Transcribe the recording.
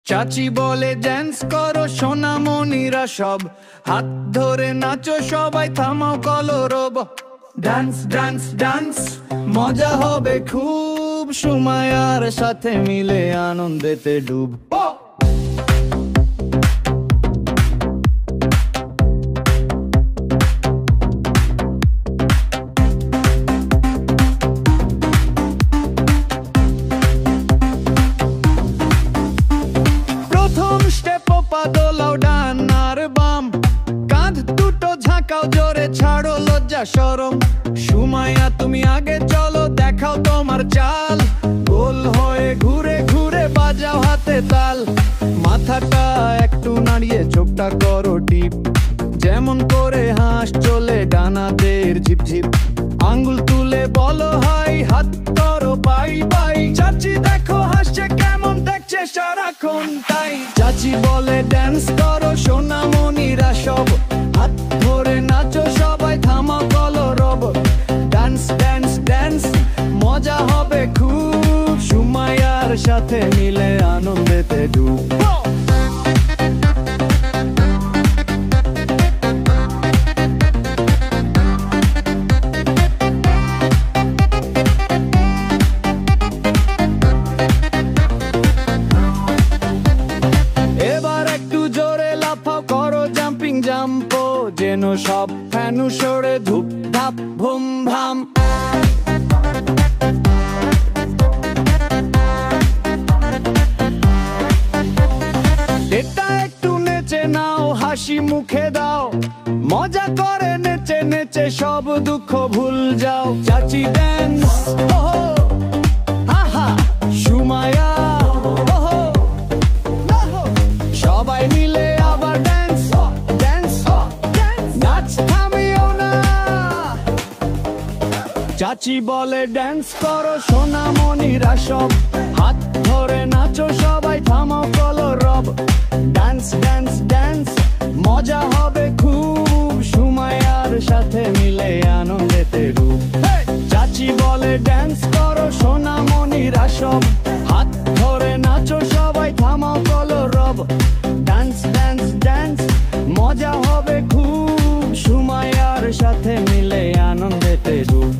চাচি বলে ড্যান্স করো সোনামণিরা সব, হাত ধরে নাচো সবাই, থামাও কলরব। ডান্স ডান্স ডান্স মজা হবে খুব, সুমাইয়ার সাথে মিলে আনন্দেতে ডুব। দোলাও ডান আর বাম, কাঁধ দুটো ঝাঁকাও জোরে, ছাড়ো লজ্জা শরম। সুমাইয়া তুমি আগে চলো, দেখাও তোমার চাল, গোল হয়ে ঘুরে ঘুরে বাজাও হাতে তাল। মাথাটা একটু নাড়িয়ে চোখটা করো টিপ, যেমন করে হাঁস চলে ডানাদের ঝিপঝিপ। আঙ্গুল তুলে বলো হাই, হাত করো বাই বাই। চাচি দেখো হাসছে কেমন, দেখছে সারাক্ষণ তাই। চাচি বলে ড্যান্স করো সোনামণিরা সব, হাত ধরে নাচো সবাই, থামাও কলরব। ডান্স ডান্স ডান্স মজা হবে খুব, সুমাইয়ার সাথে মিলে আনন্দেতে ডুব। জাম্পো যেন সব ফ্যানু সরে ধূপ ধাপ ভুম ভাম। এটা একটু নেচে নাও, হাসি মুখে দাও, মজা করে নেচে নেচে সব দুঃখ ভুল যাও। চাচি ড্যান্স ওহো আহা, সুমাইয়া ওহো ওহো, সবাই মিলে আবার ড্যান্স ড্যান্স নাচ থামিও না। চাচি বলে ড্যান্স করো সোনামণিরা সব, হাত ধরে নাচো সবাই, থামাও কলরব। ডান্স ডান্স ডান্স মজা হবে খুব, সুমাইয়ার সাথে মিলে আনন্দেতে ডুব। চাচি বলে ড্যান্স করো সোনামণিরা সব, হাত ধরে নাচো সবাই, থামাও কলরব। ডান্স ডান্স ডান্স মজা হবে খুব, সুমাইয়ার সাথে মিলে আনন্দেতে ডুব।